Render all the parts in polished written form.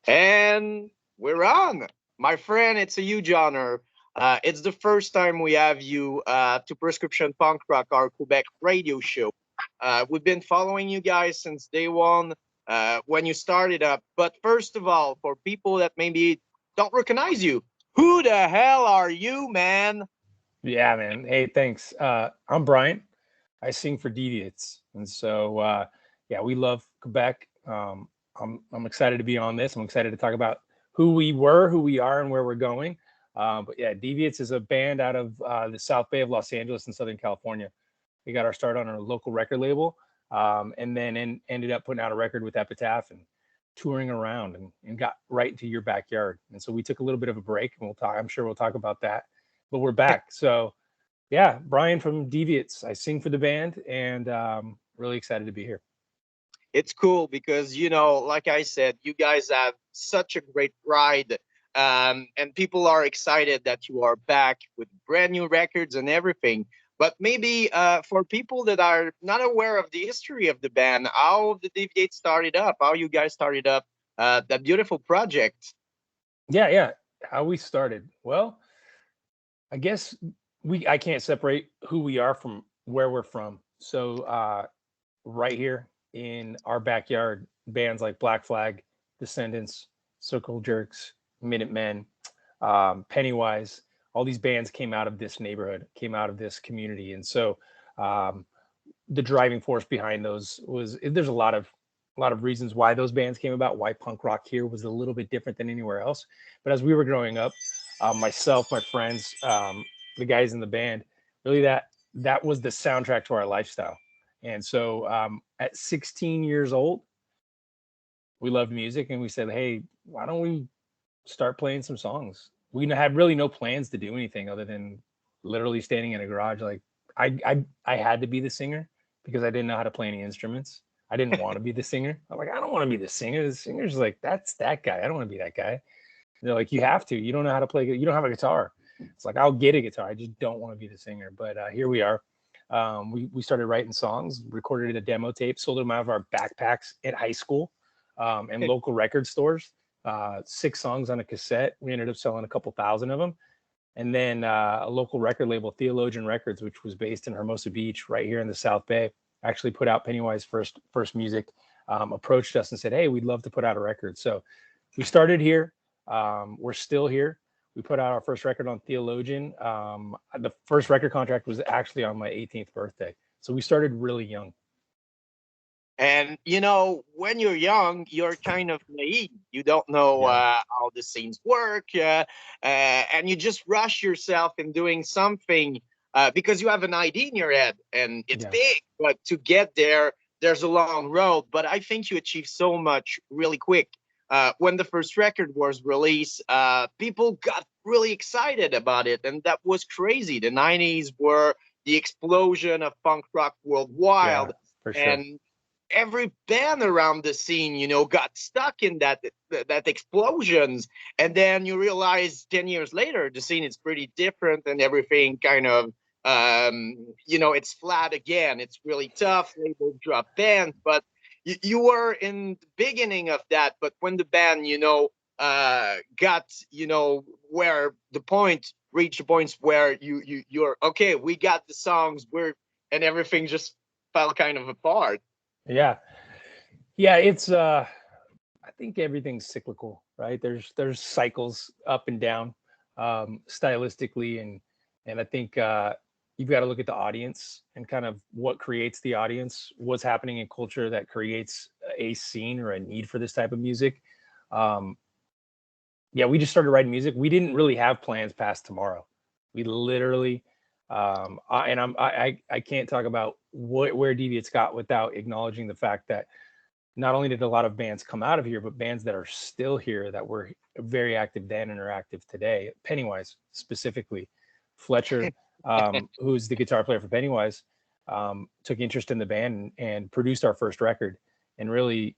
And we're on. My friend, it's a huge honor. It's the first time we have you to Prescription Punk Rock, our Quebec radio show. We've been following you guys since day one when you started up. But first of all, for people that maybe don't recognize you, who the hell are you, man? Yeah, man. Hey, thanks. I'm Brian. I sing for Deviates, and yeah, we love Quebec. I'm excited to be on this. I'm excited to talk about who we were, who we are, and where we're going. But yeah, Deviates is a band out of the South Bay of Los Angeles in Southern California. We got our start on a local record label, and then ended up putting out a record with Epitaph and touring around and got right into your backyard. And so we took a little bit of a break, and we'll talk. I'm sure we'll talk about that, but we're back. So yeah, Brian from Deviates. I sing for the band, and really excited to be here. It's cool because, like I said, you guys have such a great ride. And people are excited that you are back with brand new records and everything. But maybe for people that are not aware of the history of the band, how the Deviate started up, how you guys started up that beautiful project. Yeah. How we started? Well, I guess I can't separate who we are from where we're from. So right here in our backyard, bands like Black Flag, Descendants, Circle Jerks, Minutemen, Pennywise, all these bands came out of this neighborhood, came out of this community. And so um, the driving force behind those was there's a lot of reasons why those bands came about, why punk rock here was a little bit different than anywhere else. But as we were growing up, myself, my friends, the guys in the band, really that was the soundtrack to our lifestyle. And so at 16 years old, we loved music, and we said, hey, why don't we start playing some songs? We had really no plans to do anything other than literally standing in a garage. Like I had to be the singer because I didn't know how to play any instruments. I didn't want to be the singer. I'm like, I don't want to be the singer. The singer's like, that's that guy. I don't want to be that guy. And they're like, you have to. You don't know how to play. You don't have a guitar. It's like, I'll get a guitar. I just don't want to be the singer. But here we are. We started writing songs, recorded a demo tape, sold them out of our backpacks at high school and local record stores. 6 songs on a cassette. We ended up selling a couple thousand of them. And then a local record label, Theologian Records, which was based in Hermosa Beach, right here in the South Bay, actually put out Pennywise first music. Approached us and said, "Hey, we'd love to put out a record." So we started here. We're still here. We put out our first record on Theologian. The first record contract was actually on my 18th birthday. So we started really young. And when you're young, you're kind of naive. You don't know Yeah. how the scenes work, and you just rush yourself in doing something because you have an idea in your head, and it's Yeah. big. But to get there, there's a long road. But I think you achieved so much really quick. When the first record was released, people got really excited about it, and that was crazy. The '90s were the explosion of punk rock Yeah, worldwide, for sure. and every band around the scene, got stuck in that explosions. And then you realize 10 years later, the scene is pretty different and everything kind of, it's flat again. It's really tough. Labels drop bands, but you were in the beginning of that. But when the band, got, where the point reached the points where you're okay, we got the songs, and everything just fell kind of apart. Yeah. Yeah, it's I think everything's cyclical, right? There's cycles up and down, stylistically, and I think you've got to look at the audience and kind of what creates the audience, what's happening in culture that creates a scene or a need for this type of music. Um, yeah, we just started writing music. We didn't really have plans past tomorrow. We literally, I can't talk about where Deviates got without acknowledging the fact that not only did a lot of bands come out of here, but bands that are still here that were very active then and are active today. Pennywise specifically, Fletcher, who's the guitar player for Pennywise, took interest in the band and produced our first record. And really,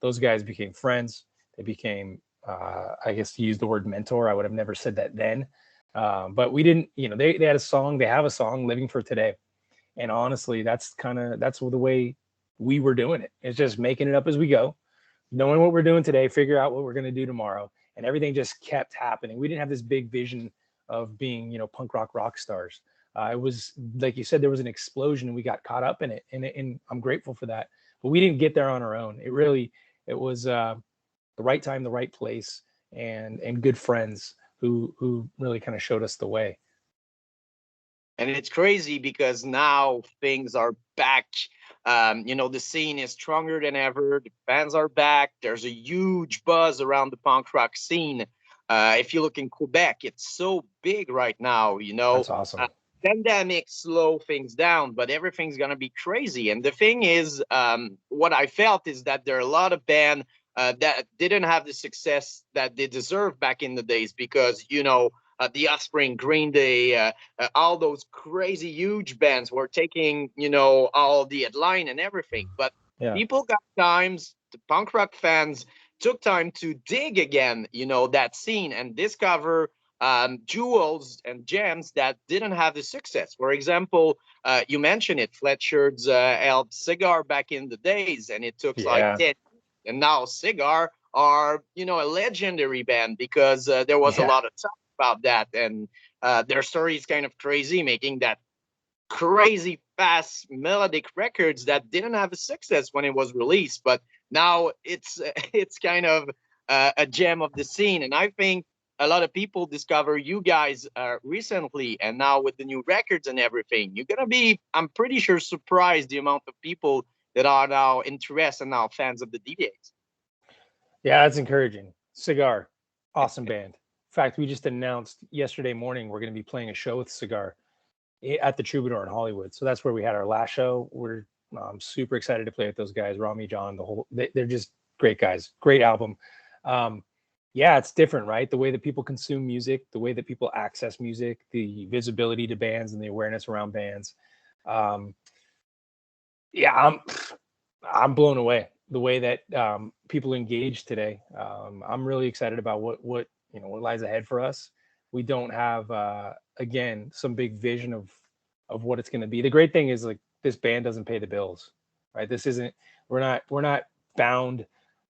those guys became friends. They became, I guess, to use the word mentor. I would have never said that then, but we didn't. They had a song. They have a song, "Living for Today," and honestly, that's the way we were doing it. It's just making it up as we go. knowing what we're doing today, figure out what we're going to do tomorrow. And everything just kept happening. We didn't have this big vision of being, punk rock stars. It was like you said, there was an explosion and we got caught up in it. And I'm grateful for that. But we didn't get there on our own. It was the right time, the right place, and good friends who really kind of showed us the way. And it's crazy because now things are back. The scene is stronger than ever. The fans are back. There's a huge buzz around the punk rock scene. If you look in Quebec, it's so big right now. That's awesome. Pandemic slow things down, but everything's gonna be crazy. And the thing is, what I felt is that there are a lot of bands that didn't have the success that they deserved back in the days because the Offspring, Green Day, all those crazy huge bands were taking all the headline and everything. But Yeah. people got times. The punk rock fans took time to dig again, that scene and discover jewels and gems that didn't have the success. For example, you mentioned it, Fletcher's helped Cigar back in the days, and it took like Yeah. 10 and now Cigar are, a legendary band because there was a Yeah. lot of talk about that. And their story is kind of crazy, making that crazy fast melodic records that didn't have a success when it was released. But now it's it's kind of a gem of the scene. And I think a lot of people discover you guys recently, and now with the new records and everything, you're gonna be, I'm pretty sure, surprised the amount of people that are now interested and now fans of the Deviates. Yeah, that's encouraging. Cigar, awesome band. In fact, we just announced yesterday morning we're going to be playing a show with Cigar at the Troubadour in Hollywood. So that's where we had our last show. We're super excited to play with those guys, Rami, John, they're just great guys. Great album. Yeah, it's different, right? The way that people consume music, the way that people access music, the visibility to bands and the awareness around bands. Um, yeah, I'm blown away the way that people engage today. I'm really excited about what lies ahead for us. We don't have again some big vision of what it's going to be. The great thing is like this band doesn't pay the bills, right? This isn't we're not bound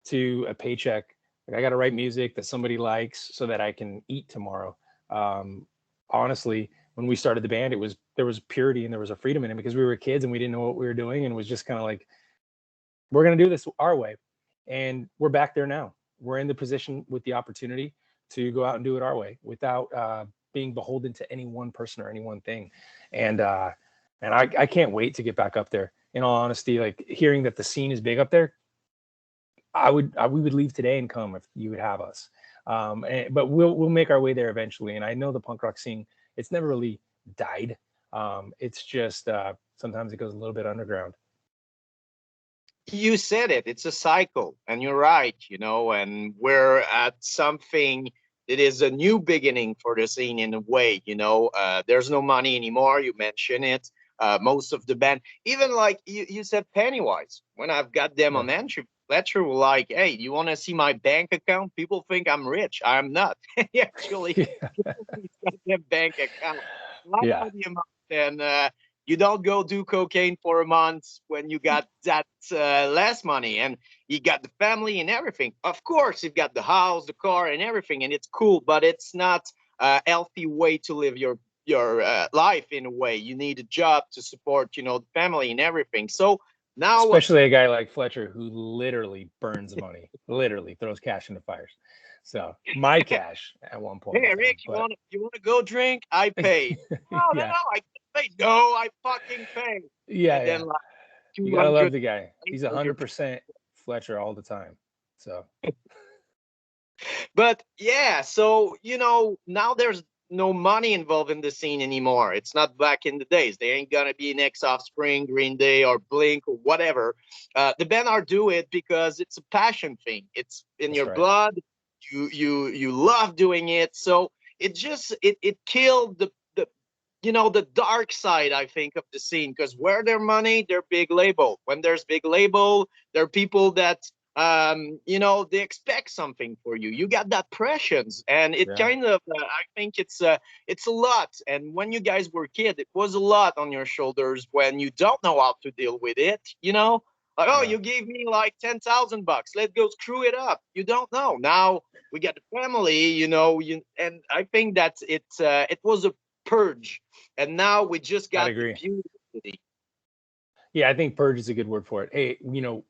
to a paycheck. Like I got to write music that somebody likes so that I can eat tomorrow. Um, Honestly, when we started the band, there was purity and there was a freedom in it because we were kids and we didn't know what we were doing and it was just kind of like we're going to do this our way. And we're back there now. We're in the position with the opportunity to go out and do it our way without being beholden to any one person or any one thing. And I can't wait to get back up there. In all honesty, like hearing that the scene is big up there, we would leave today and come if you would have us. But we'll make our way there eventually. And I know the punk rock scene, it's never really died. It's just sometimes it goes a little bit underground. You said it, it's a cycle, and you're right, and we're at something that is a new beginning for the scene in a way. There's no money anymore. You mentioned it. Most of the band, even like you said, Pennywise, when I've got them Yeah. on entry, Fletcher will like, hey, you want to see my bank account? People think I'm rich. I'm not. Actually, he's got their bank account. Lot Yeah. of the amount, and you don't go do cocaine for a month when you got that less money, and you got the family and everything. Of course, you've got the house, the car, and everything, and it's cool, but it's not a healthy way to live your life. In a way, you need a job to support, the family and everything. So now, Especially a guy like Fletcher who literally burns money, literally throws cash into fires. So my cash at one point in hey time, Rick, you but want to go drink? I pay. No, no, yeah, no, I can't pay. No, I fucking pay. yeah, And yeah. then like You gotta love 200 the guy. He's a later, you're. 100% Fletcher all the time. So But yeah, so now there's no money involved in the scene anymore. It's not back in the days. They ain't gonna be next Offspring, Green Day, or Blink or whatever. The band are do it because it's a passion thing. It's in that's your right. blood. You love doing it. So it killed the dark side, I think, of the scene, because where there's money, they're big label. When there's big label, there are people that they expect something for you. You got that pressions, and it Yeah. kind of I think it's a lot. And when you guys were kid, it was a lot on your shoulders when you don't know how to deal with it. Like, oh, Yeah, you gave me like $10,000. Let's go screw it up. You don't know. Now we got the family, and I think that it was a purge, and now we just I'd got the agree. beauty. Yeah, I think purge is a good word for it. Hey, when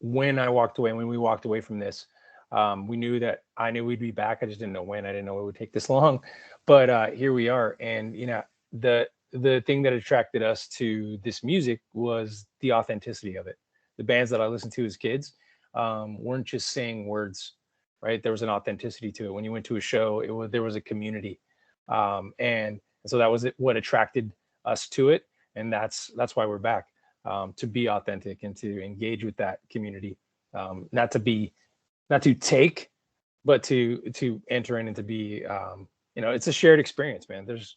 we walked away from this, we knew that I knew we'd be back. I just didn't know when. I didn't know it would take this long, but here we are. And the thing that attracted us to this music was the authenticity of it. The bands that I listened to as kids weren't just saying words, right? There was an authenticity to it. When you went to a show, there was a community, and so that was what attracted us to it, and that's why we're back, to be authentic and to engage with that community, not to take, but to enter in and to be, it's a shared experience, man. There's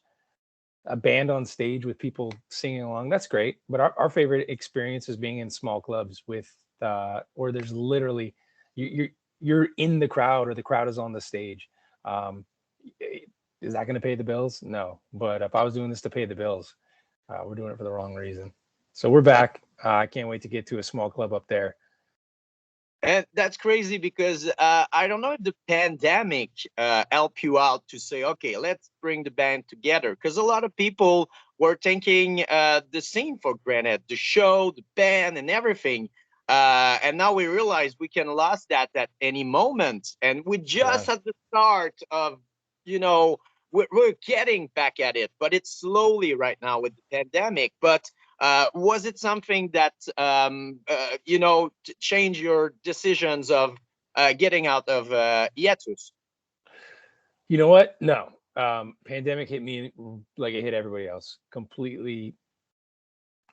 a band on stage with people singing along. That's great, but our favorite experience is being in small clubs with, or there's literally you're in the crowd or the crowd is on the stage. um, is that going to pay the bills? No, but if I was doing this to pay the bills, we're doing it for the wrong reason. So we're back. I can't wait to get to a small club up there. And that's crazy because I don't know if the pandemic helped you out to say, okay, let's bring the band together. Because a lot of people were taking the scene for granted, the show, the band, and everything. And now we realize we can lose that at any moment. And we Yeah. just at the start of, you know, we're getting back at it, but it's slowly right now with the pandemic. But was it something that change your decisions of getting out of hiatus? You know what? No. Pandemic hit me like it hit everybody else, completely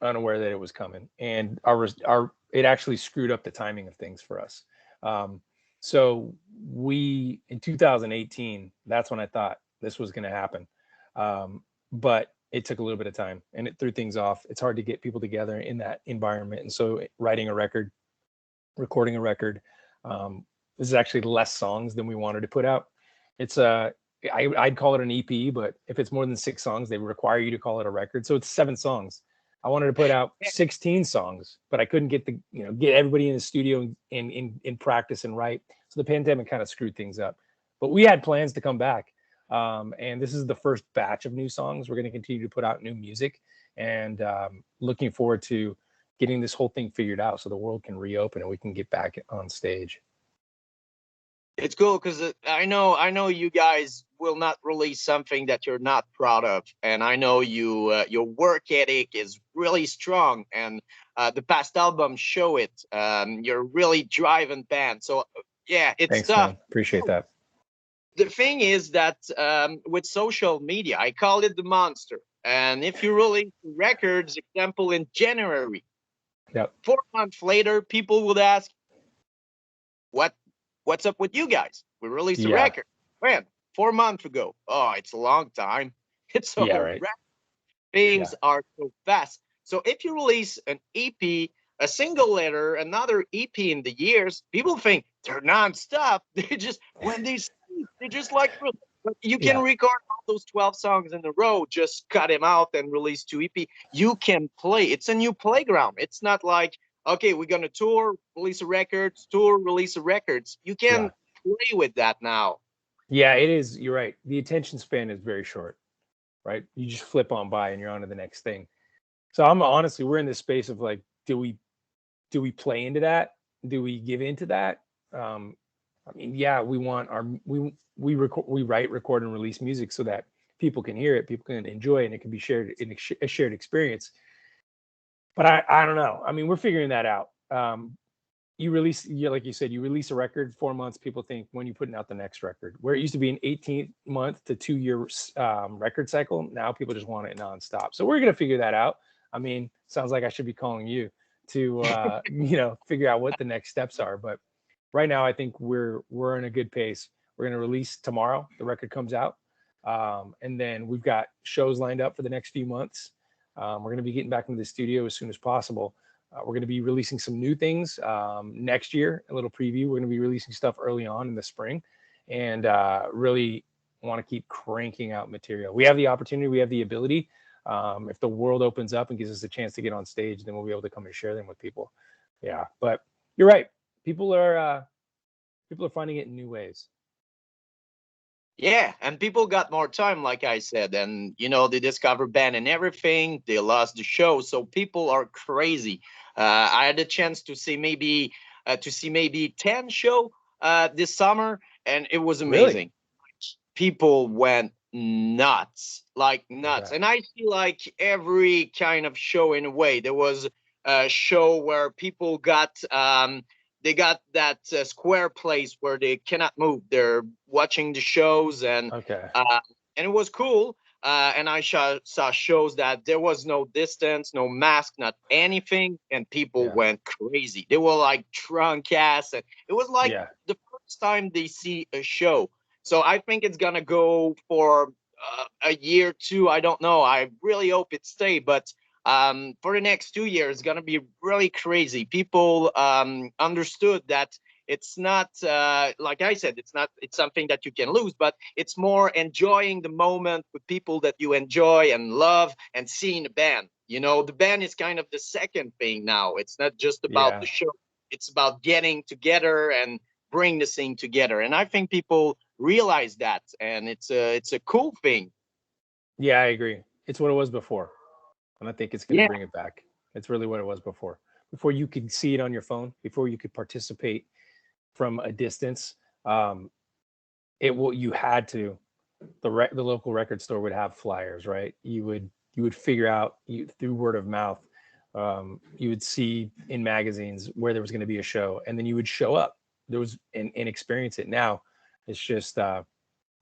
unaware that it was coming, and our it actually screwed up the timing of things for us. Um, so we in 2018, that's when I thought this was going to happen, but it took a little bit of time, and it threw things off. It's hard to get people together in that environment, and so writing a record, recording a record. This is actually less songs than we wanted to put out. It's I'd call it an EP, but if it's more than 6 songs, they require you to call it a record. So it's 7 songs. I wanted to put out 16 songs, but I couldn't get everybody in the studio in practice and write. So the pandemic kind of screwed things up. But we had plans to come back, and this is the first batch of new songs. We're going to continue to put out new music, and looking forward to getting this whole thing figured out so the world can reopen and we can get back on stage. It's cool because I know you guys will not release something that you're not proud of, and I know your work ethic is really strong, and the past albums show it. You're really driving band, so yeah, it's Thanks, tough. man. Appreciate that. The thing is that with social media, I call it the monster. And if you release records, example in January, Yep. 4 months later, people would ask, "What, what's up with you guys? We released a Yeah. record when 4 months ago. Oh, it's a long time. It's so Yeah. Right. things Yeah. are so fast. So if you release an EP, a single letter, another EP in the years, people think they're nonstop. They just when they just like but you can Yeah. record all those 12 songs in a row, just cut them out and release 2 EP. You can play. It's a new playground. It's not like, okay, we're gonna tour, release a record, tour, release a records. You Yeah. can play with that now. Yeah. It is. You're right. The attention span is very short, right? You just flip on by and you're on to the next thing. So I'm honestly, we're in this space of like, do we play into that? Do we give into that? Um, I mean, yeah, we want our we write, record, and release music so that people can hear it, people can enjoy it, and it can be shared in a shared experience. But I don't know. I mean, we're figuring that out. Like you said, you release a record, 4 months, people think when you're putting out the next record. Where it used to be an 18-month to 2-year record cycle, now people just want it nonstop. So we're gonna figure that out. I mean, sounds like I should be calling you to figure out what the next steps are. But right now, I think we're in a good pace. We're gonna release tomorrow. The record comes out, and then we've got shows lined up for the next few months. We're gonna be getting back into the studio as soon as possible. We're going to be releasing some new things next year, a little preview. We're going to be releasing stuff early on in the spring, and really want to keep cranking out material. We have the opportunity, we have the ability. If the world opens up and gives us a chance to get on stage, then we'll be able to come and share them with people. Yeah, but you're right. People are finding it in new ways. Yeah, and people got more time, like I said, and they discover band and everything. They lost the show, so people are crazy. I had a chance to see maybe 10 show this summer, and it was Really? amazing. People went nuts, like I nuts. bet. And I feel like every kind of show in a way. There was a show where people got they got that square place where they cannot move. They're watching the shows, Okay. uh, and it was cool. And I saw shows that there was no distance, no mask, not anything, and people Yeah. went crazy. They were like drunk ass, and it was like Yeah. the first time they see a show. So I think it's gonna go for a year, two. I don't know. I really hope it stay, but for the next 2 years, it's gonna be really crazy. People understood that it's not like I said, it's not. It's something that you can lose, but it's more enjoying the moment with people that you enjoy and love, and seeing the band. The band is kind of the second thing now. It's not just about the Yeah. show. It's about getting together and bring the scene together. And I think people realize that, and it's a cool thing. Yeah, I agree. It's what it was before. And I think it's going to Yeah, bring it back. It's really what it was before. Before you could see it on your phone, before you could participate from a distance, um, you had to the local record store would have flyers, right? You would figure out through word of mouth. You would see in magazines where there was going to be a show, and then you would show up. There was and experience it. Now, it's just I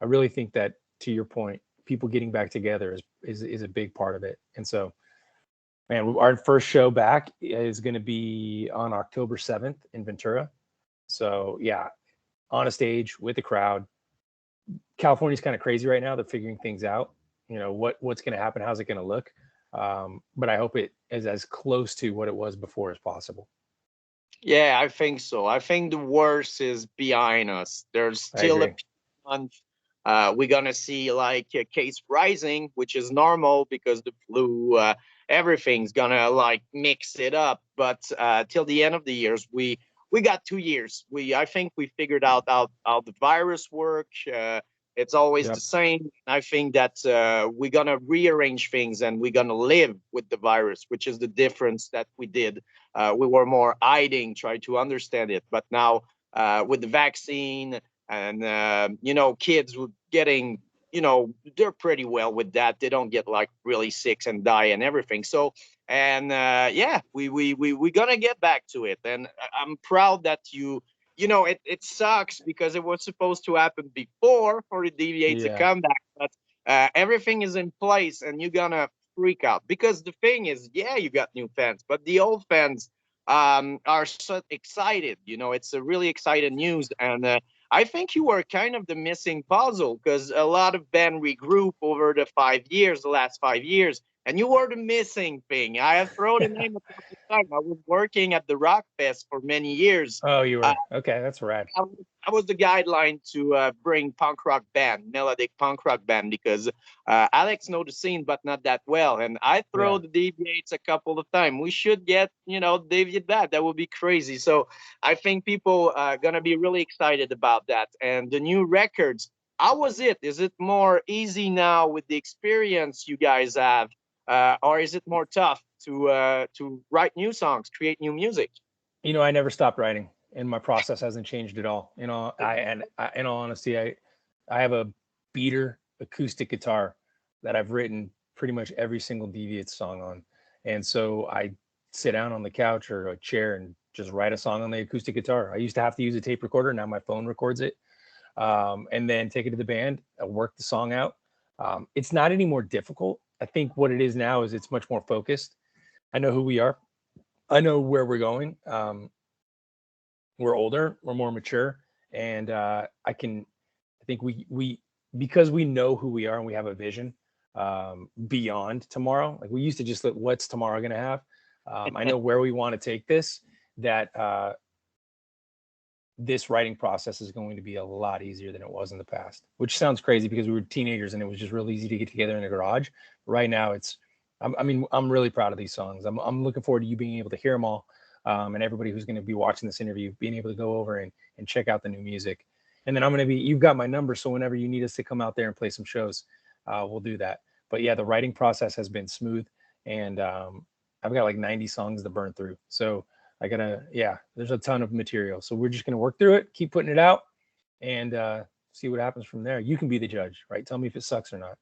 really think that, to your point, people getting back together is a big part of it. And so, man, our first show back is going to be on October 7th in Ventura. So yeah, on a stage with a crowd. California's kind of crazy right now. They're figuring things out. What's going to happen? How's it going to look? But I hope it is as close to what it was before as possible. yeah, I think so. I think the worst is behind us. There's I still a agree. month. We're gonna see like a case rising, which is normal because the flu, everything's gonna like mix it up. But till the end of the years, we got 2 years. I think we figured out how the virus work. It's always the Yep. same. I think that we're gonna rearrange things, and we're gonna live with the virus, which is the difference that we did. We were more hiding, trying to understand it, but now with the vaccine, and kids were getting, they're pretty well with that. They don't get like really sick and die and everything. So, and yeah, we gonna get back to it. And I'm proud that it sucks because it was supposed to happen before for the Deviates to Yeah. come back, but everything is in place, and you're gonna freak out because the thing is, yeah, you got new fans, but the old fans are so excited. It's a really exciting news, and I think you were kind of the missing puzzle because a lot of band regroup over the last 5 years, and you were the missing thing. I have thrown the name a couple of times. I was working at the Rock Fest for many years. Oh, you Uh, were okay. That's rad. I was the guideline to bring punk rock band, melodic punk rock band, because Alex know the scene, but not that well. And I throw Yeah. the Deviates a couple of times. We should get, David that. That would be crazy. So I think people are gonna be really excited about that. And the new records. How was it? Is it more easy now with the experience you guys have, or is it more tough to write new songs, create new music? I never stopped writing, and my process hasn't changed at all. In all honesty, I have a beater acoustic guitar that I've written pretty much every single Deviates song on, and so I sit down on the couch or a chair and just write a song on the acoustic guitar. I used to have to use a tape recorder. Now my phone records it, and then take it to the band, work the song out. It's not any more difficult. I think what it is now is it's much more focused. I know who we are. I know where we're going. We're older, we're more mature, and I think we because we know who we are and we have a vision beyond tomorrow. Like we used to just look, what's tomorrow going to have? I know where we want to take this. That this writing process is going to be a lot easier than it was in the past, which sounds crazy because we were teenagers and it was just real easy to get together in a garage. Right now, I mean, I'm really proud of these songs. I'm looking forward to you being able to hear them all, and everybody who's going to be watching this interview being able to go over and check out the new music. And then you've got my number, so whenever you need us to come out there and play some shows, we'll do that. But yeah, the writing process has been smooth, and I've got like 90 songs to burn through. So yeah, there's a ton of material. So we're just gonna work through it, keep putting it out, and see what happens from there. You can be the judge, right? Tell me if it sucks or not.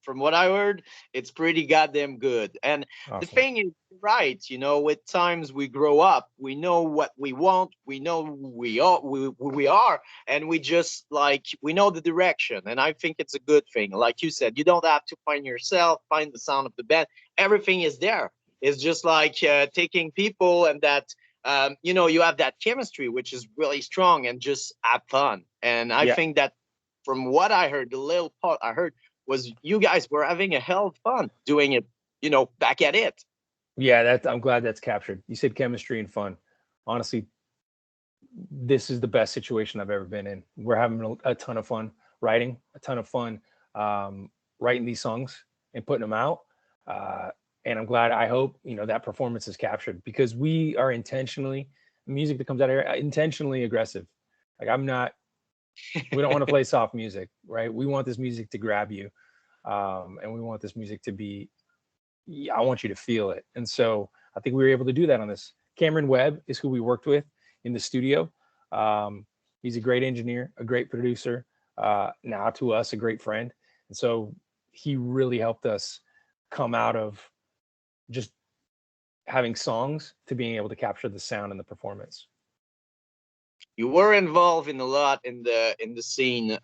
From what I heard, it's pretty goddamn good. And the Awesome. thing is, right, with times we grow up, we know what we want, we know who we are, and we just like we know the direction. And I think it's a good thing. Like you said, you don't have to find yourself, find the sound of the band. Everything is there. It's just like taking people and that. You have that chemistry, which is really strong, and just have fun. And I Yeah, think that from what I heard, the little part I heard was you guys were having a hell of fun doing it, back at it. yeah. I'm glad that's captured. You said chemistry and fun. Honestly, this is the best situation I've ever been in. We're having a ton of fun writing, a ton of fun writing these songs and putting them out. Uh, and I'm glad. I hope that performance is captured because we are intentionally music that comes out here intentionally aggressive. Like I'm not. We don't want to play soft music, right? We want this music to grab you, and we want this music to be. Yeah, I want you to feel it, and so I think we were able to do that on this. Cameron Webb is who we worked with in the studio. He's a great engineer, a great producer, now to us, a great friend. And so he really helped us come out of just having songs to being able to capture the sound and the performance. You were involved in a lot in the scene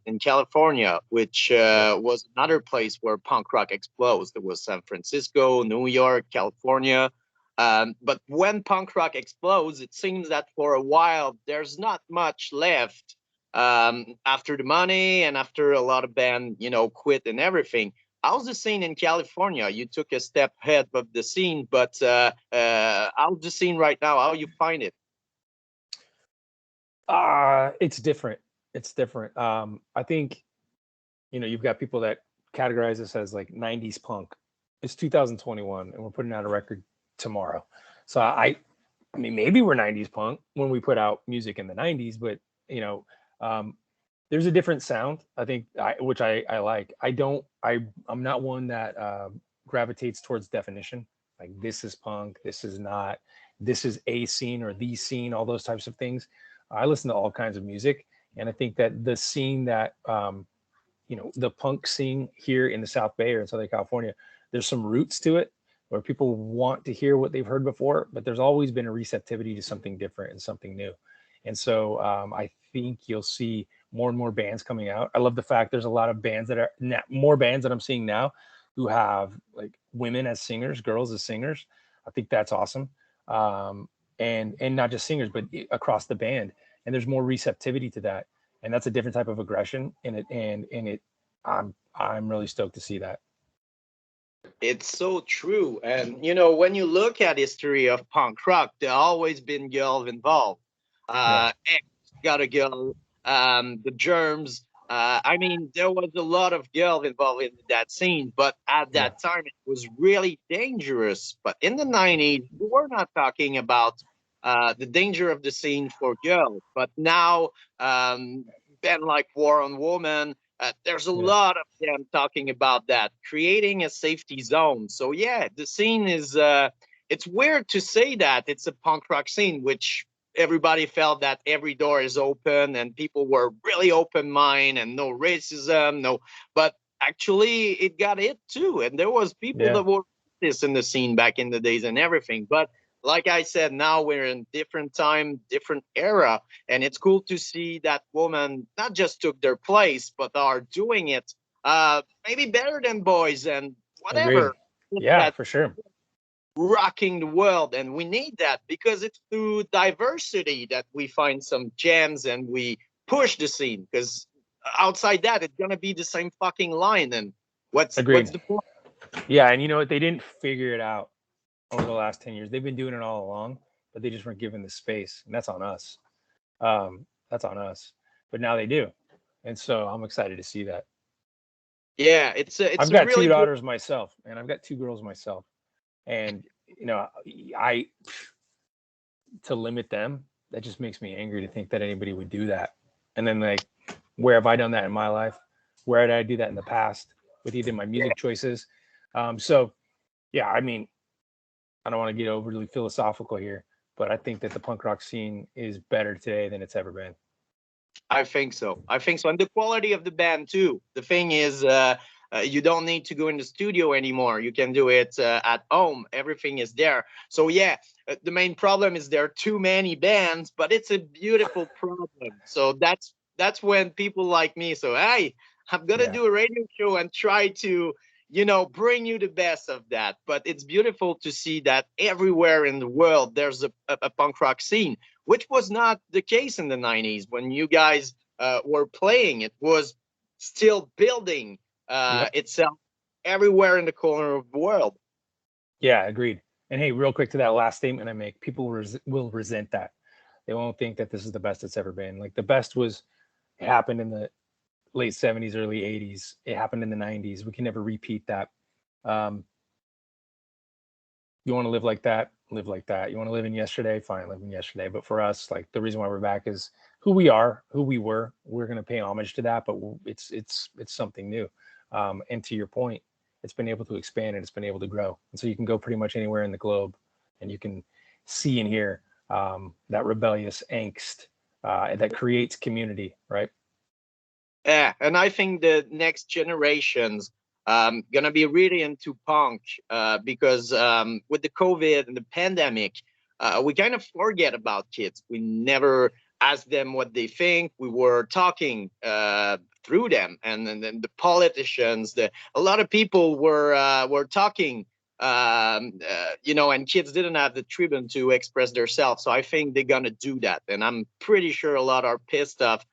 in California, which Yeah. was another place where punk rock explodes. There was San Francisco, New York, California. But when punk rock explodes, it seems that for a while there's not much left after the money and after a lot of band, quit and everything. How's the scene in California? You took a step ahead of the scene, but how's the scene right now? How you find it? It's different. It's different. I think, you've got people that categorize this as like 90s punk. It's 2021 and we're putting out a record tomorrow. So I mean, maybe we're 90s punk when we put out music in the 90s, but you know, um, there's a different sound. I think, which I like. I'm not one that gravitates towards definition. Like this is punk, this is not, this is a scene or the scene, all those types of things. I listen to all kinds of music, and I think that the scene that the punk scene here in the South Bay or in Southern California, there's some roots to it where people want to hear what they've heard before, but there's always been a receptivity to something different and something new. And so I think you'll see more and more bands coming out. I love the fact there's a lot of bands that are more bands that I'm seeing now who have like women as singers, girls as singers. I think that's awesome. And not just singers, but across the band. And there's more receptivity to that, and that's a different type of aggression in it. And it, I'm really stoked to see that. It's so true. And when you look at history of punk rock, there always been girls involved. Yeah, X got a girl, the Germs. I mean, there was a lot of girls involved in that scene, but at yeah, that time it was really dangerous. But in the 90s, we were not talking about the danger of the scene for girls. But now, band like War on Woman, there's a yeah. lot of them talking about that, creating a safety zone. So yeah, the scene is. It's weird to say that it's a punk rock scene, which everybody felt that every door is open and people were really open mind and no racism, no. But actually, it got it too, and there was people Yeah, that were this in the scene back in the days and everything. But like I said, now we're in different time, different era, and it's cool to see that woman not just took their place, but are doing it maybe better than boys and agree. whatever. Yeah, That for sure. rocking the world, and we need that because it's through diversity that we find some gems and we push the scene. Because outside that, it's gonna be the same fucking line. And what's Agreed. the point? Yeah, and you know what? They didn't figure it out over the last 10 years. They've been doing it all along, but they just weren't given the space, and that's on us. That's on us. But now they do, and so I'm excited to see that. Yeah, it's I've a got two really good. daughters myself, and I've got two girls myself, and you know, I to limit them, that just makes me angry to think that anybody would do that. And then like, where have I done that in my life? Where did I do that in the past with either my music choices? So yeah, I mean, I don't want to get overly philosophical here, but I think that the punk rock scene is better today than it's ever been. I think so. I think so. And the quality of the band too. The thing is, you don't need to go in the studio anymore. You can do it at home. Everything is there. So yeah, the main problem is there are too many bands, but it's a beautiful problem. So that's when people like me. So hey, I'm gonna Yeah. do a radio show and try to, bring you the best of that. But it's beautiful to see that everywhere in the world there's a punk rock scene, which was not the case in the 90s when you guys were playing. It was still building Yep. itself everywhere in the corner of the world. Yeah, agreed. And hey, real quick to that last statement I make, people will resent that. They won't think that this is the best it's ever been. Like the best was, it happened in the late 70s, early 80s. It happened in the 90s. We can never repeat that. Um, you want to live like that, live like that. You want to live in yesterday, fine, live in yesterday. But for us, like the reason why we're back is who we are, who we were. We're going to pay homage to that, but it's something new. And to your point, it's been able to expand and it's been able to grow. And so you can go pretty much anywhere in the globe, and you can see and hear that rebellious angst that creates community, right? Yeah, and I think the next generations gonna be really into punk because with the COVID and the pandemic, we kind of forget about kids. We never ask them what they think. We were talking through them, and then the politicians, a lot of people were talking. And kids didn't have the tribune to express themselves. So I think they're gonna do that, and I'm pretty sure a lot are pissed off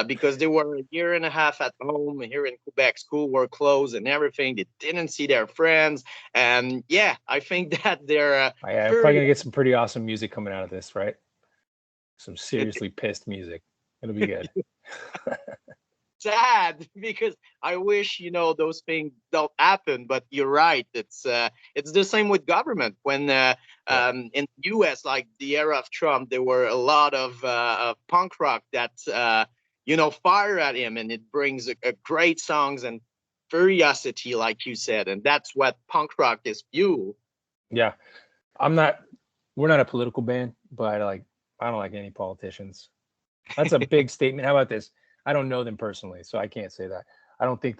because they were a year and a half at home here in Quebec. School were closed and everything. They didn't see their friends, and yeah, I think that they're I'm probably very gonna get some pretty awesome music coming out of this, right? Some seriously pissed music. It'll be good. sad because I wish those things don't happen. But you're right. It's the same with government. When Yeah. in the U.S., like the era of Trump, there were a lot of punk rock that fire at him, and it brings a great songs and curiosity, like you said, and that's what punk rock is fuel. Yeah. I'm not we're not a political band, but I don't like any politicians. That's a big statement. How about this? I don't know them personally, so I can't say that. I don't think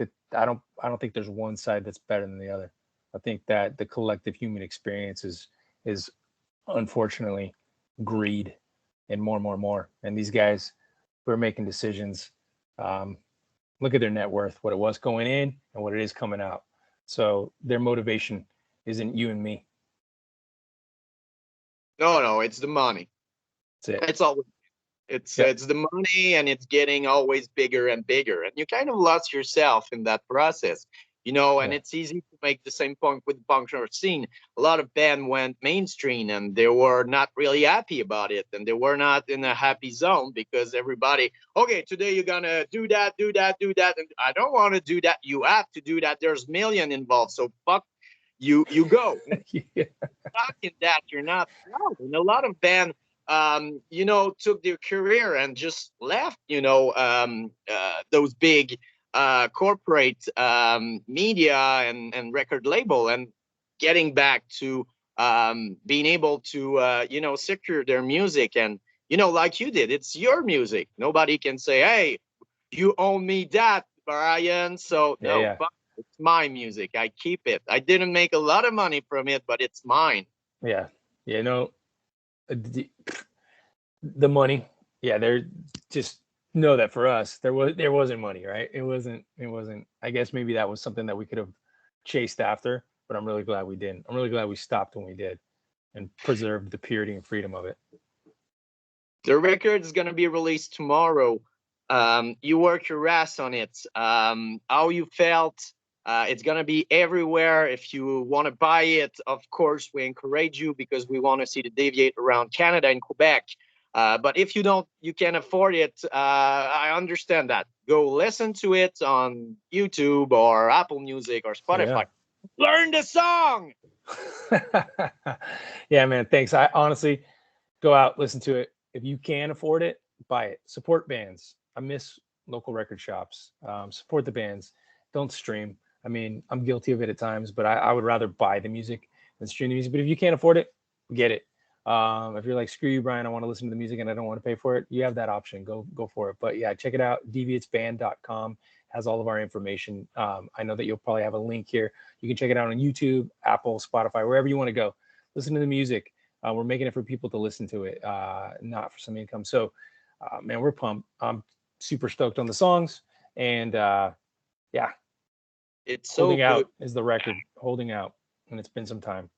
there's one side that's better than the other. I think that the collective human experience is unfortunately greed and more and more and more. And these guys who are making decisions, um, look at their net worth, what it was going in and what it is coming out. So their motivation isn't you and me. No, no, it's the money. That's it. It's always It's Yep. it's the money, and it's getting always bigger and bigger, and you kind of lost yourself in that process. And Yeah. it's easy to make the same point with the punk rock scene. A lot of band went mainstream, and they were not really happy about it, and they were not in a happy zone because everybody, okay, today you're gonna do that, do that, do that, and I don't want to do that. You have to do that. There's million involved, so fuck you. You go Yeah. stuck in that, you're not proud. And a lot of bands, took their career and just left, those big corporate media and record label, and getting back to being able to, secure their music. And, like you did, it's your music. Nobody can say, hey, you owe me that, Brian. So Yeah. no, Yeah. fuck, it's my music. I keep it. I didn't make a lot of money from it, but it's mine. Yeah. Yeah. No, the money. Yeah. They're just know that for us, there wasn't money, right? It wasn't. I guess maybe that was something that we could have chased after, but I'm really glad we didn't. I'm really glad we stopped when we did and preserved the purity and freedom of it. The record is gonna be released tomorrow. You work your ass on it. How you felt? It's gonna be everywhere. If you want to buy it, of course, we encourage you because we want to see the Deviate around Canada and Quebec. But if you don't, you can afford it. I understand that. go listen to it on YouTube or Apple Music or Yeah. Spotify. Learn the song. Yeah, man. Thanks. I honestly go out, listen to it. If you can afford it, buy it. Support bands. I miss local record shops. Support the bands. Don't stream. I mean, I'm guilty of it at times, but I would rather buy the music than stream the music. But if you can't afford it, get it. If you're like, screw you, Brian, I want to listen to the music and I don't want to pay for it, you have that option. Go for it. But yeah, check it out. Deviatesband.com has all of our information. I know that you'll probably have a link here. You can check it out on YouTube, Apple, Spotify, wherever you want to go. Listen to the music. We're making it for people to listen to it, not for some income. So, man, we're pumped. I'm super stoked on the songs. And yeah, It's so Holding good. Out is the record. Holding Out. And it's been some time.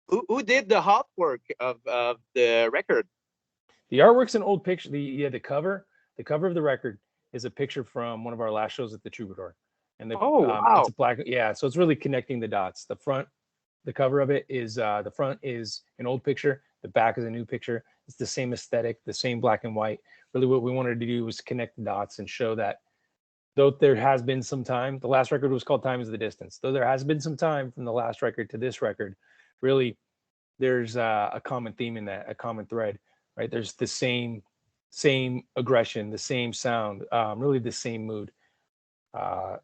Who did the artwork of the record? The artwork's an old picture. The cover of the record is a picture from one of our last shows at the Troubadour. And Oh it's wow. a black, yeah. So it's really connecting the dots. The cover of it is the front is an old picture, the back is a new picture. It's the same aesthetic, the same black and white. Really, what we wanted to do was connect the dots and show that though there has been some time, the last record was called Time is the Distance. Though there has been some time from the last record to this record, really, there's a common theme in that, a common thread, right? There's the same aggression, the same sound, really the same mood. Uh,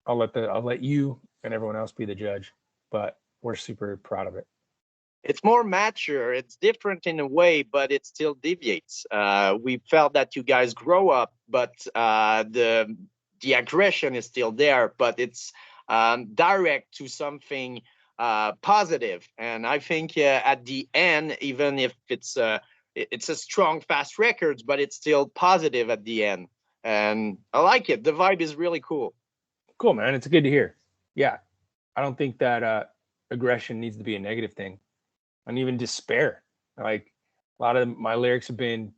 I'll let you and everyone else be the judge, but we're super proud of it. It's more mature. It's different in a way, but it still deviates. We felt that you guys grow up, but the aggression is still there, but it's direct to something positive. And I think at the end, even if it's a strong, fast records, but it's still positive at the end. And I like it. The vibe is really cool. Cool, man. It's good to hear. Yeah, I don't think that aggression needs to be a negative thing, and even despair. Like a lot of my lyrics have been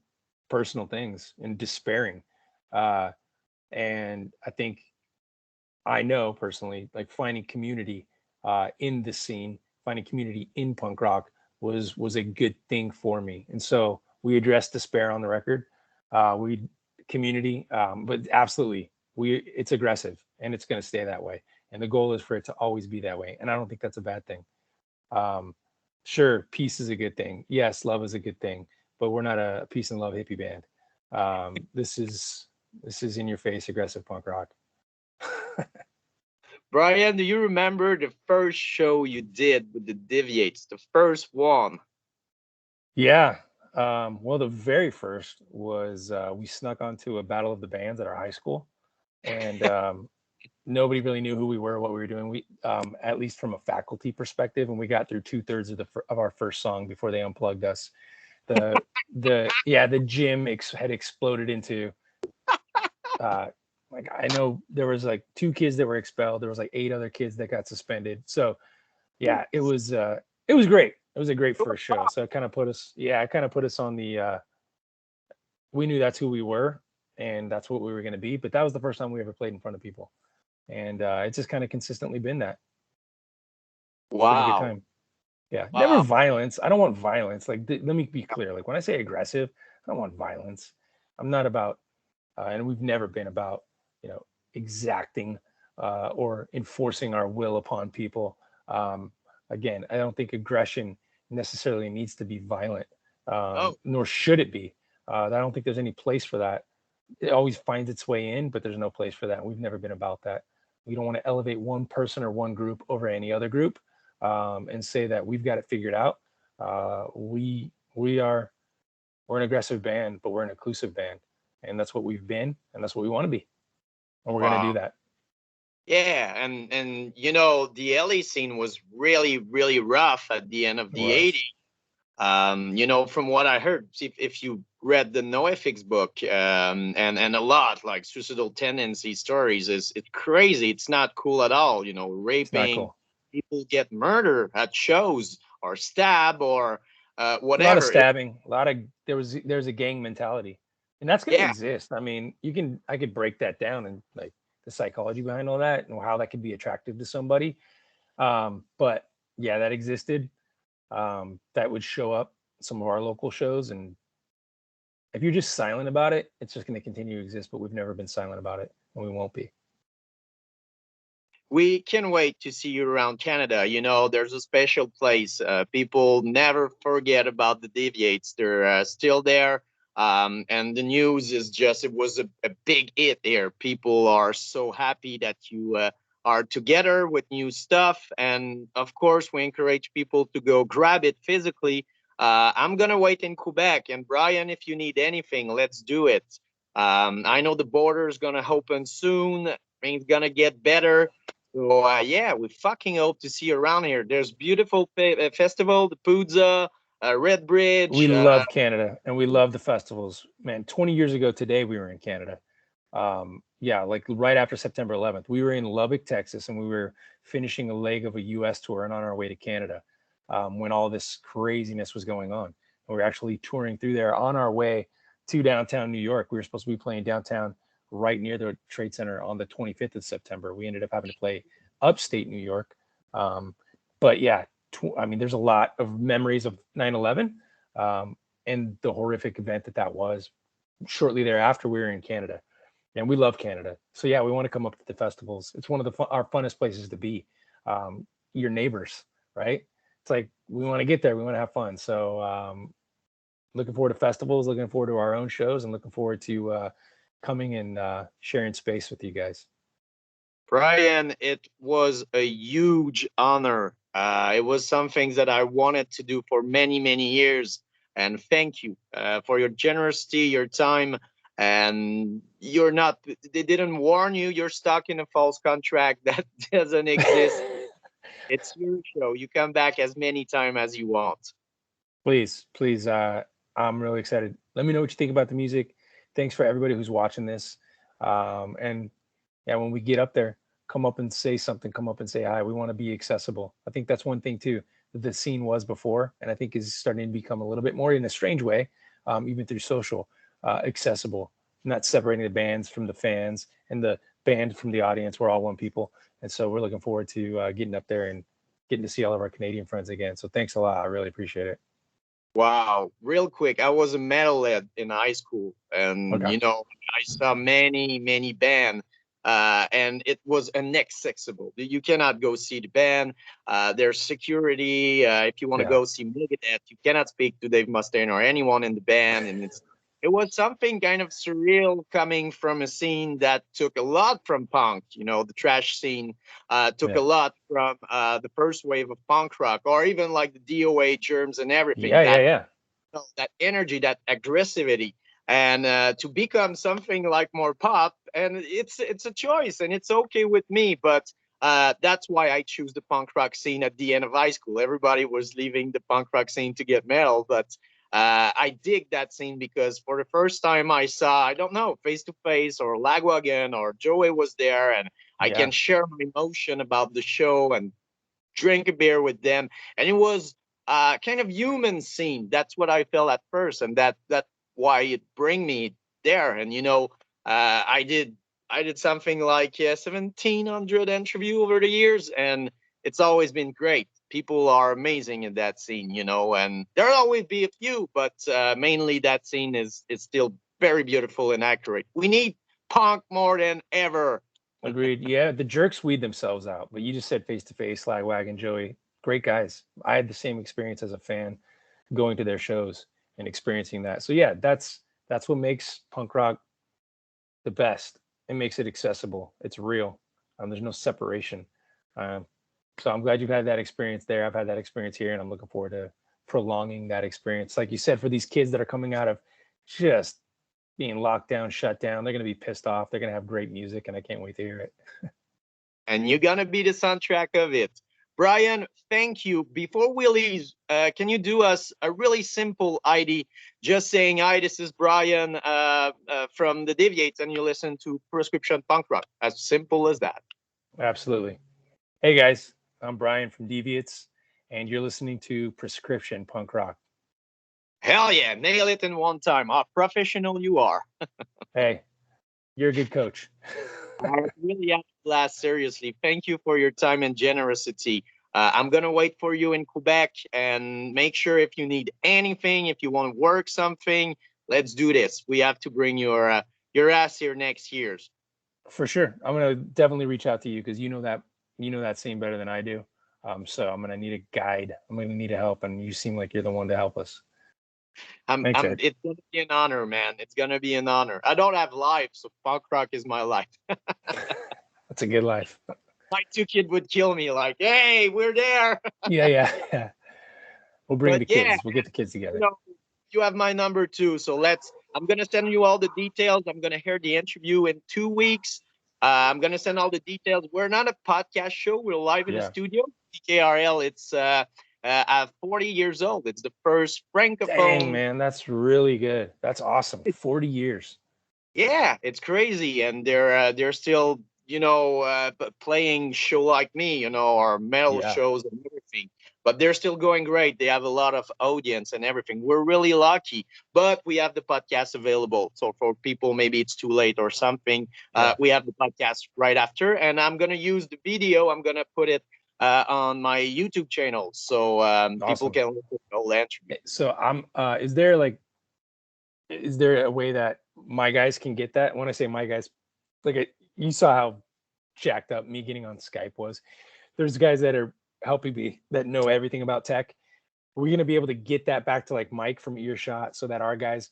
personal things and despairing, uh, and I think I know personally, like finding community in the scene, finding community in punk rock was a good thing for me. And so we addressed despair on the record. We community, but absolutely, we it's aggressive and it's going to stay that way. And the goal is for it to always be that way. And I don't think that's a bad thing. Um, sure, peace is a good thing. Yes, love is a good thing, but we're not a peace and love hippie band. This is in your face aggressive punk rock. Brian, do you remember the first show you did with the Deviates, the first one? Yeah. Well, the very first was we snuck onto a battle of the bands at our high school, and nobody really knew who we were, what we were doing. We, at least from a faculty perspective, and we got through 2/3 of our first song before they unplugged us. The the gym had exploded into uh, like I know there was like 2 kids that were expelled. There was like 8 other kids that got suspended. So yeah, it was great. It was a great first show. So it kind of put us, yeah, it kind of put us on the we knew that's who we were and that's what we were going to be, but that was the first time we ever played in front of people. And it's just kind of consistently been that. It's been a good Wow. time. Yeah, never Wow. violence. I don't want violence. Like let me be clear. Like when I say aggressive, I don't want violence. I'm not about and we've never been about, you know, exacting or enforcing our will upon people. Um, Again, I don't think aggression necessarily needs to be violent, Oh, nor should it be. I don't think there's any place for that. It always finds its way in, but there's no place for that. We've never been about that. We don't want to elevate one person or one group over any other group and say that we've got it figured out. We are we're an aggressive band, but we're an inclusive band, and that's what we've been, and that's what we want to be, and we're gonna wow. do that. Yeah, and you know the LA scene was really really rough at the end of It the was. '80s. You know, from what I heard, if you read the NoFX book, and a lot like suicidal tendency stories, is it's crazy. It's not cool at all. You know, It's not raping cool. people, get murdered at shows or stab or A lot of whatever. stabbing. A lot of there's a gang mentality, and that's gonna Yeah, exist. I mean, I could break that down and like the psychology behind all that and how that could be attractive to somebody. But yeah, that existed. That would show up some of our local shows, and if you're just silent about it, it's just going to continue to exist. But we've never been silent about it, and we won't be. We can wait to see you around Canada. You know, there's a special place. People never forget about the Deviates. They're still there. And the news is just, it was a big hit there. People are so happy that you are together with new stuff. And of course, we encourage people to go grab it physically. I'm going to wait in Quebec. And Brian, if you need anything, let's do it. I know the border is going to open soon. Things going to get better. So yeah, we fucking hope to see you around here. There's beautiful festival, the Poudza, Red We Bridge. love Canada, and we love the festivals. Man, 20 years ago today, we were in Canada. Yeah, like right after September 11th, we were in Lubbock, Texas, and we were finishing a leg of a U.S. tour and on our way to Canada when all this craziness was going on. And we were actually touring through there on our way to downtown New York. We were supposed to be playing downtown right near the Trade Center on the 25th of September. We ended up having to play upstate New York. But yeah, I mean, there's a lot of memories of 9/11 and the horrific event that was. Shortly thereafter, we were in Canada, and we love Canada. So yeah, we want to come up to the festivals. It's one of our funnest places to be. Your neighbors, right? It's like we want to get there. We want to have fun. So looking forward to festivals, looking forward to our own shows, and looking forward to coming and sharing space with you guys. Brian, it was a huge honor. It was something that I wanted to do for many, many years. And thank you for your generosity, your time. And you're not, they didn't warn you, you're stuck in a false contract that doesn't exist. It's your show. You come back as many times as you want. Please, please. I'm really excited. Let me know what you think about the music. Thanks for everybody who's watching this. And yeah, when we get up there, come up and say something. Come up and say hi. We want to be accessible. I think that's one thing too that the scene was before, and I think is starting to become a little bit more, in a strange way, even through social, accessible. Not separating the bands from the fans and the band from the audience. We're all one people, and so we're looking forward to getting up there and getting to see all of our Canadian friends again. So thanks a lot. I really appreciate it. Wow, real quick, I was a metalhead in high school, and Okay. you know, I saw many, many bands, and it was inaccessible. You cannot go see the band. There's security. If you want to Yeah. go see Megadeth, you cannot speak to Dave Mustaine or anyone in the band, and it was something kind of surreal coming from a scene that took a lot from punk. You know, the trash scene took a Yeah. lot from the first wave of punk rock, or even like the DOA germs and everything. Yeah. Yeah. Yeah. That energy, that aggressivity, and to become something like more pop. And it's a choice, and it's okay with me. But that's why I choose the punk rock scene at the end of high school. Everybody was leaving the punk rock scene to get metal, but I dig that scene because for the first time I saw, I don't know, Face to Face or Lagwagon or Joey was there, and I can Yeah. share my emotion about the show and drink a beer with them. And it was kind of human scene. That's what I felt at first, and that why it bring me there. And you know, I did something like 1,700 interview over the years, and it's always been great. People are amazing in that scene, you know, and there'll always be a few, but mainly that scene is still very beautiful and accurate. We need punk more than ever. Agreed. Yeah, the jerks weed themselves out, but you just said Face to Face, Slagwagon, Joey, great guys. I had the same experience as a fan going to their shows and experiencing that. So yeah, that's what makes punk rock the best. It makes it accessible. It's real. There's no separation. Um, so I'm glad you've had that experience there. I've had that experience here, and I'm looking forward to prolonging that experience. Like you said, for these kids that are coming out of just being locked down, shut down, they're going to be pissed off. They're going to have great music, and I can't wait to hear it. And you're gonna be the soundtrack of it. Brian, thank you. Before we leave, can you do us a really simple ID, just saying, "Hi, this is Brian from the Deviates," and you listen to Prescription Punk Rock. As simple as that. Absolutely. Hey guys, I'm Brian from Deviates, and you're listening to Prescription Punk Rock. Hell yeah, nail it in one time. How professional you are. Hey, you're a good coach. I really have to blast, seriously. Thank you for your time and generosity. I'm going to wait for you in Quebec and make sure if you need anything, if you want to work something, let's do this. We have to bring your ass here next year. For sure. I'm gonna definitely reach out to you because you know that scene better than I do. So I'm gonna need a guide. I'm gonna need a help, and you seem like you're the one to help us. Thanks, Eric. It's gonna be an honor, man. It's gonna be an honor. I don't have life, so punk rock is my life. That's a good life. My two kid would kill me, like, hey, we're there. Yeah, yeah, yeah. We'll bring But the yeah, kids. We'll get the kids you together. know, you have my number too. So I'm going to send you all the details. I'm going to hear the interview in 2 weeks. I'm going to send all the details. We're not a podcast show. We're live in the Yeah. studio. CKRL, it's at 40 years old. It's the first Dang, francophone. man, that's really good. That's awesome. 40 years. Yeah, it's crazy. And they're still, playing show like me, or metal Yeah. shows and everything. But they're still going great. They have a lot of audience and everything. We're really lucky. But we have the podcast available. So for people, maybe it's too late or something. Yeah. We have the podcast right after. And I'm going to use the video. I'm going to put it on my YouTube channel. So people Awesome. can look at the whole interview. So is there a way that my guys can get that? When I say my guys, you saw how jacked up me getting on Skype was. There's guys that are helping me that know everything about tech. We're gonna be able to get that back to like Mike from Earshot so that our guys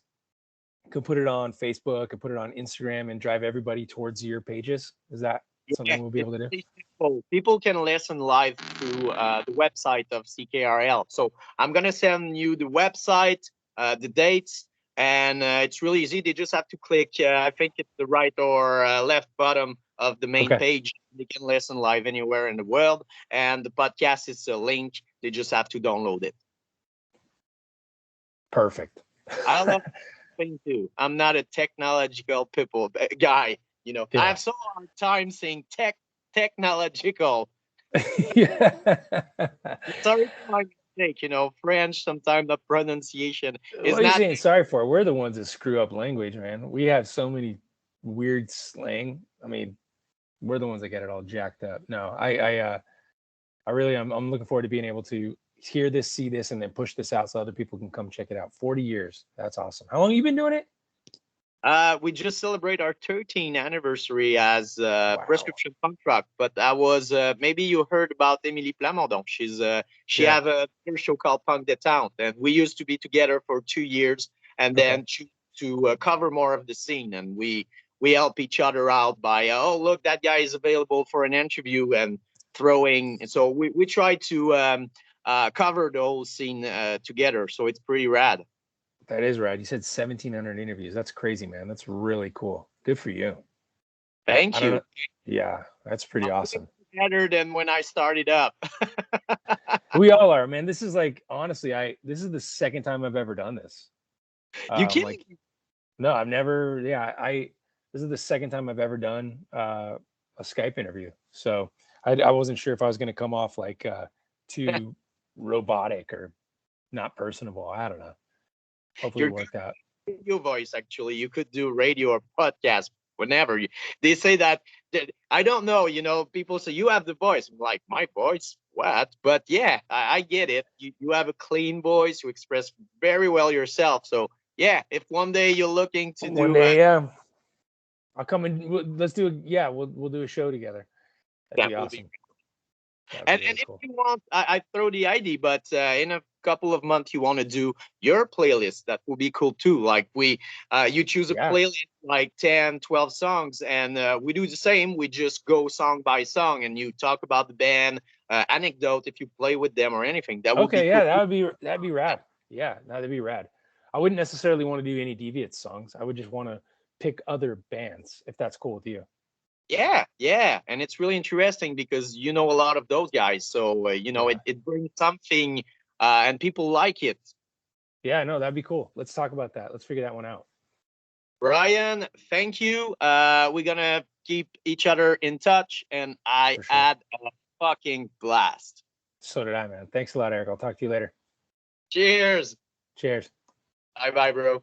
could put it on Facebook and put it on Instagram and drive everybody towards your pages. Is that Yeah, something we'll be it's able to do? pretty simple. People can listen live through the website of CKRL. So I'm gonna send you the website, the dates, and it's really easy. They just have to click. I think it's the right or left bottom of the main Okay. page. They can listen live anywhere in the world, and the podcast is a link. They just have to download it. Perfect. I love thing too. I'm not a technological people guy. I Yeah. have so hard time saying technological. Yeah. Sorry for my mistake. French sometimes the pronunciation What is are you not. saying sorry for? We're the ones that screw up language, man. We have so many weird slang. I mean, we're the ones that get it all jacked up. No, I really I'm looking forward to being able to hear this, see this, and then push this out so other people can come check it out. 40 years. That's awesome. How long have you been doing it? We just celebrate our 13th anniversary as Wow. prescription punk rock. But I was maybe you heard about Émilie Plamondon. She Yeah. have a show called Punk the Town, and we used to be together for 2 years, and Okay. then to cover more of the scene, and we help each other out by oh look, that guy is available for an interview and throwing. And so we try to cover the whole scene together. So it's pretty rad. That is right. You said 1,700 interviews. That's crazy, man. That's really cool. Good for you. I Thank don't you. know. Yeah, that's pretty I'm doing awesome. better than when I started up. We all are, man. This is like honestly, this is the second time I've ever done this. You Like kidding? no, I've never. Yeah, I. This is the second time I've ever done a Skype interview. So I wasn't sure if I was going to come off like too robotic or not personable. I don't know. Hopefully, it You're good worked out. with your voice. Actually, you could do radio or podcast whenever. They say that I don't know. People say you have the voice. I'm like, my voice. What? But yeah, I get it. You have a clean voice. You express very well yourself. So yeah, if one day you're looking to One do day, yeah, I'll come and let's do. Yeah, we'll do a show together. That'd be that will be. awesome. That'd be And really if cool. you want, I throw the ID, but in a couple of months, you want to do your playlist, that will be cool too. Like you choose a Yeah. playlist, like 10, 12 songs, and we do the same. We just go song by song, and you talk about the band, anecdote if you play with them or anything. That would be Okay. Yeah, cool. that'd be rad. Yeah, that'd be rad. I wouldn't necessarily want to do any Deviates songs. I would just want to pick other bands if that's cool with you. Yeah, yeah, and it's really interesting because you know a lot of those guys, so Yeah. it brings something, and people like it. Yeah, no, that'd be cool. Let's talk about that. Let's figure that one out. Brian, thank you. We're gonna keep each other in touch, and I For sure. had a fucking blast. So did I, man. Thanks a lot, Eric. I'll talk to you later. Cheers. Cheers. Bye bye, bro.